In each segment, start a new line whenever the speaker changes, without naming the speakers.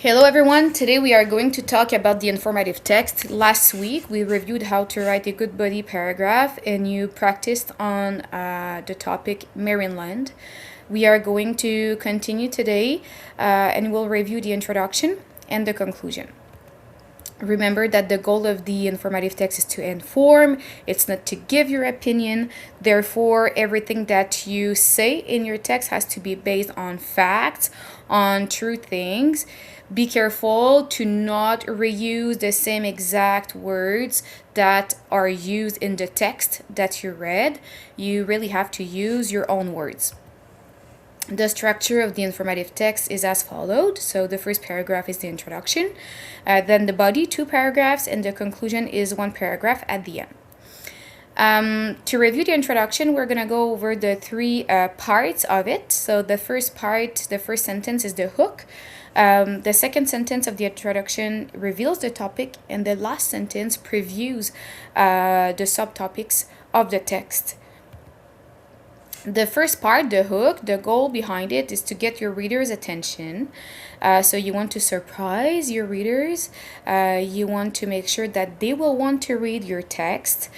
Hello everyone, today we are going to talk about the informative text. Last week we reviewed how to write a good body paragraph and you practiced on the topic Maryland. We are going to continue today and we'll review the introduction and the conclusion. Remember that the goal of the informative text is to inform, it's not to give your opinion. Therefore, everything that you say in your text has to be based on facts, on true things. Be careful to not reuse the same exact words that are used in the text that you read. You really have to use your own words. The structure of the informative text is as followed. So the first paragraph is the introduction, then the body, 2 paragraphs, and the conclusion is 1 paragraph at the end. To review the introduction, we're going to go over the 3 parts of it. So the first part, the first sentence is the hook. The second sentence of the introduction reveals the topic, and the last sentence previews the subtopics of the text. The first part, the hook, the goal behind it is to get your readers' attention. So you want to surprise your readers. You want to make sure that they will want to read your text.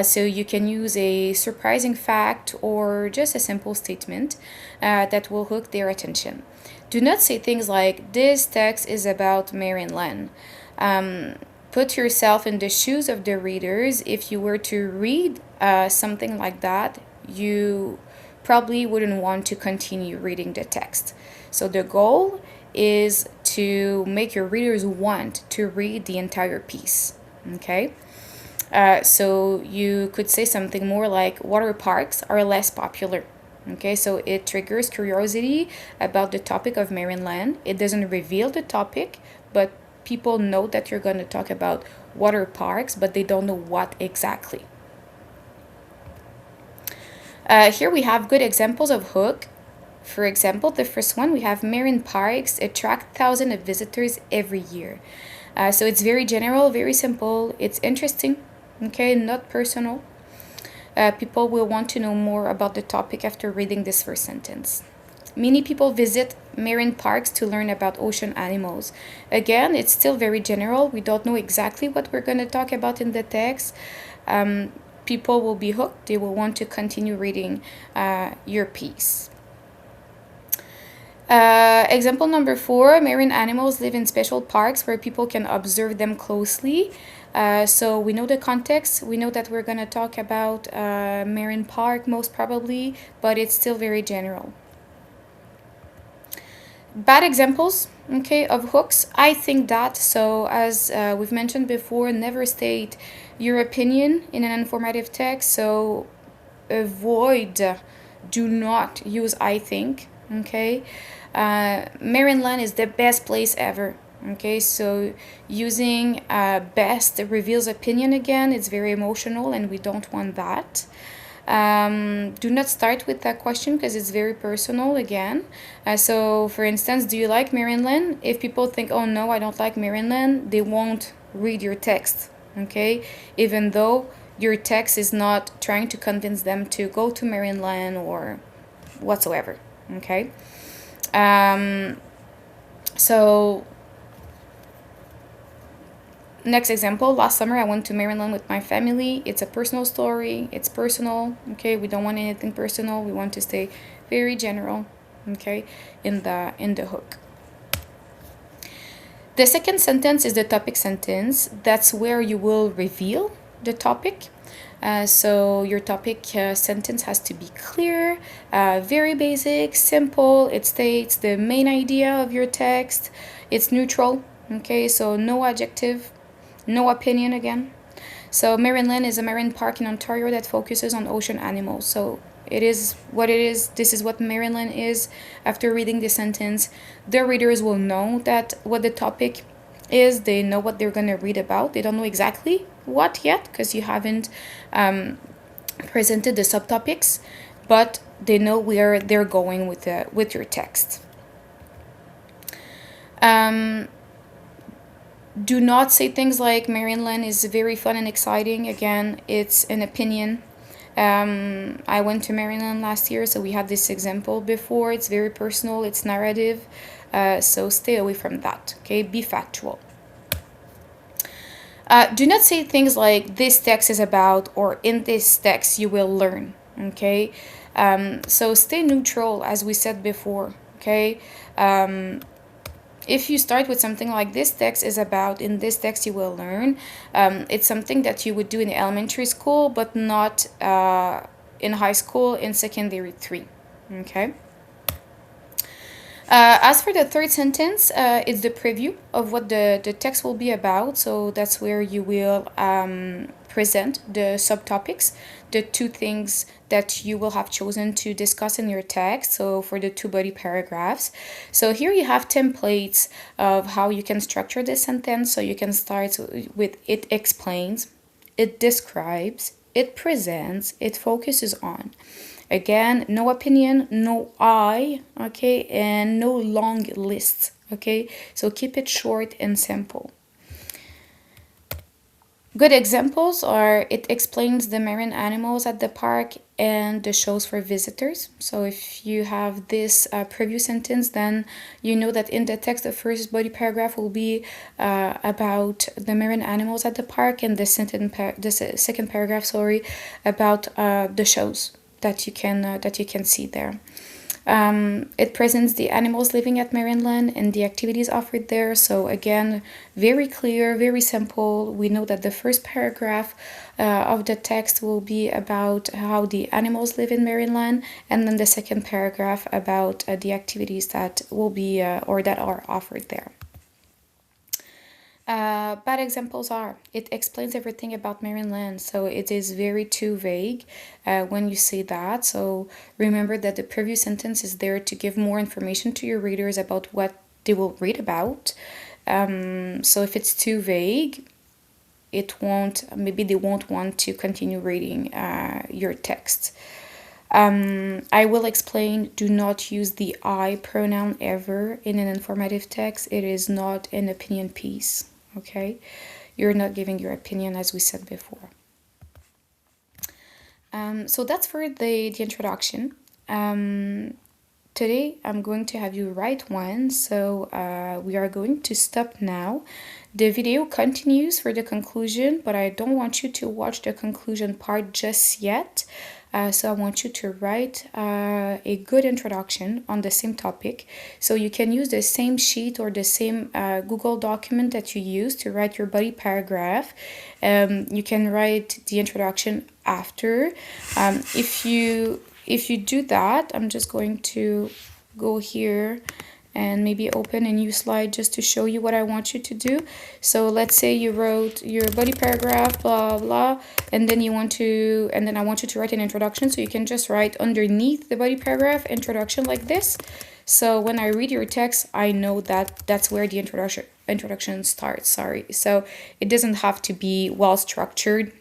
So you can use a surprising fact or just a simple statement that will hook their attention. Do not say things like, this text is about Maryland. Put yourself in the shoes of the readers. If you were to read something like that, you probably wouldn't want to continue reading the text. So the goal is to make your readers want to read the entire piece. Okay? So you could say something more like, water parks are less popular. Okay, so it triggers curiosity about the topic of Maryland. It doesn't reveal the topic, but people know that you're going to talk about water parks, but they don't know what exactly. Here we have good examples of hook. For example, the first one, we have Marine parks attract thousands of visitors every year. So it's very general, very simple. It's interesting, okay, not personal. People will want to know more about the topic after reading this first sentence. Many people visit marine parks to learn about ocean animals. Again, it's still very general. We don't know exactly what we're going to talk about in the text. People will be hooked. They will want to continue reading your piece. Example number 4, marine animals live in special parks where people can observe them closely. So we know the context. We know that we're going to talk about marine park most probably, but it's still very general. Bad examples, okay, of hooks. I think that, so as we've mentioned before, never state your opinion in an informative text. So avoid, do not use I think, okay. Maryland is the best place ever. Okay, so using best reveals opinion again. It's very emotional and we don't want that. Do not start with that question because it's very personal again. So for instance, do you like Maryland? If people think, oh no, I don't like Maryland, they won't read your text. Okay, even though your text is not trying to convince them to go to Maryland or whatsoever. Okay. So next example, last summer I went to Maryland with my family. It's a personal story. It's personal. Okay, we don't want anything personal. We want to stay very general. Okay, in the hook. The second sentence is the topic sentence. That's where you will reveal the topic. So your topic sentence has to be clear, very basic, simple. It states the main idea of your text. It's neutral. Okay, so no adjective, no opinion again. So Maryland is a marine park in Ontario that focuses on ocean animals. So it is what it is. This is what Maryland is. After reading the sentence, the readers will know that what the topic is. They know what they're going to read about. They don't know exactly what yet because you haven't presented the subtopics, but they know where they're going with your text. Do not say things like Maryland is very fun and exciting. Again, it's an opinion. I went to Maryland last year, so we had this example before. It's very personal. It's narrative. So stay away from that. Okay, be factual. Do not say things like this text is about or in this text you will learn. Okay, so stay neutral as we said before. Okay, if you start with something like this text is about, in this text you will learn, it's something that you would do in elementary school but not in high school, in secondary 3. Okay. As for the third sentence, it's the preview of what the text will be about. So that's where you will present the subtopics, the two things that you will have chosen to discuss in your text. So for the two body paragraphs. So here you have templates of how you can structure this sentence. So you can start with it explains, it describes, it presents, it focuses on. Again, no opinion, no I, okay, and no long lists, okay? So keep it short and simple. Good examples are it explains the marine animals at the park and the shows for visitors. So if you have this preview sentence, then you know that in the text, the first body paragraph will be about the marine animals at the park, and the second paragraph, sorry, about the shows that you can see there. It presents the animals living at Marineland and the activities offered there. So again, very clear, very simple. We know that the first paragraph of the text will be about how the animals live in Marineland, and then the second paragraph about the activities that will be or that are offered there. Bad examples are it explains everything about Marineland, so it is very too vague when you say that. So remember that the previous sentence is there to give more information to your readers about what they will read about. So if it's too vague, maybe they won't want to continue reading your text. I will explain, do not use the I pronoun ever in an informative text. It is not an opinion piece. Okay, you're not giving your opinion, as we said before. So that's for the introduction. Today I'm going to have you write one, so we are going to stop now. The video continues for the conclusion, but I don't want you to watch the conclusion part just yet. So I want you to write a good introduction on the same topic. So you can use the same sheet or the same Google document that you use to write your body paragraph. You can write the introduction after. If you do that, I'm just going to go here and maybe open a new slide just to show you what I want you to do. So let's say you wrote your body paragraph, blah, blah, and then I want you to write an introduction. So you can just write underneath the body paragraph, introduction, like this. So when I read your text, I know that that's where the introduction starts, sorry. So it doesn't have to be well structured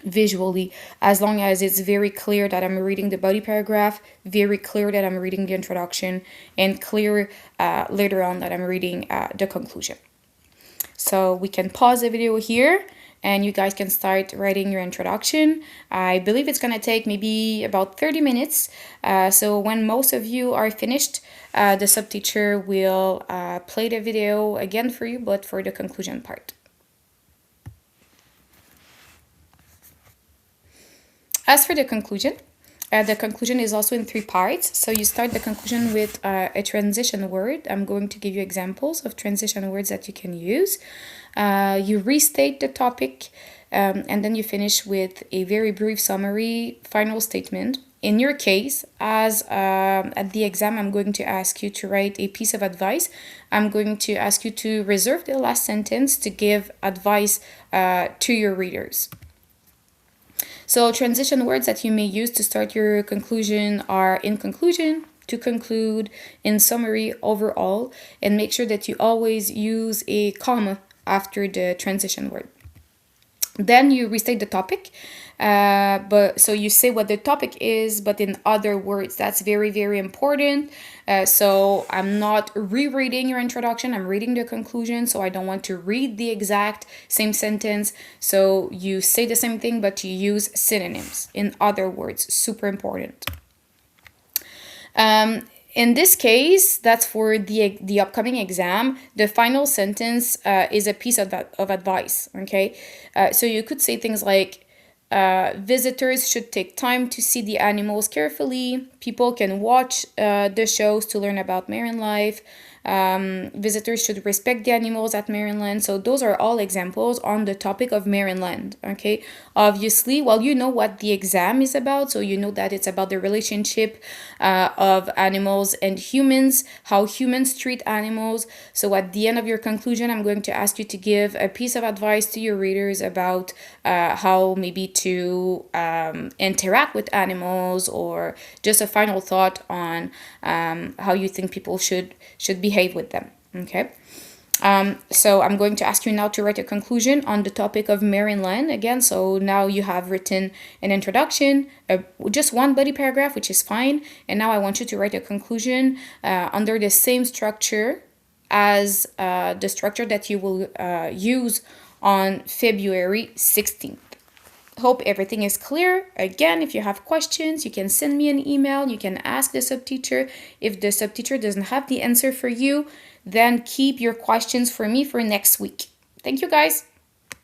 visually, as long as it's very clear that I'm reading the body paragraph, very clear that I'm reading the introduction, and clear later on that I'm reading the conclusion. So we can pause the video here and you guys can start writing your introduction. I believe it's gonna take maybe about 30 minutes. So when most of you are finished, the subteacher will play the video again for you, but for the conclusion part. As for the conclusion is also in 3 parts. So you start the conclusion with a transition word. I'm going to give you examples of transition words that you can use. You restate the topic, and then you finish with a very brief summary, final statement. In your case, as at the exam, I'm going to ask you to write a piece of advice. I'm going to ask you to reserve the last sentence to give advice to your readers. So transition words that you may use to start your conclusion are in conclusion, to conclude, in summary, overall, and make sure that you always use a comma after the transition word. Then you restate the topic, so you say what the topic is, but in other words. That's very, very important. So I'm not rereading your introduction, I'm reading the conclusion, so I don't want to read the exact same sentence. So you say the same thing, but you use synonyms, in other words, super important. In this case, that's for the upcoming exam. The final sentence is a piece of advice, okay? So you could say things like, visitors should take time to see the animals carefully. People can watch the shows to learn about marine life. Visitors should respect the animals at Marineland. So those are all examples on the topic of Marineland. Okay, obviously, well, you know what the exam is about, so you know that it's about the relationship of animals and humans, how humans treat animals. So at the end of your conclusion, I'm going to ask you to give a piece of advice to your readers about how maybe to interact with animals, or just a final thought on how you think people should behave with them. Okay. So I'm going to ask you now to write a conclusion on the topic of Marineland again. So now you have written an introduction, just one body paragraph, which is fine. And now I want you to write a conclusion under the same structure as the structure that you will use on February 16th. Hope everything is clear. Again, if you have questions, you can send me an email. You can ask the subteacher. If the subteacher doesn't have the answer for you, then keep your questions for me for next week. Thank you, guys.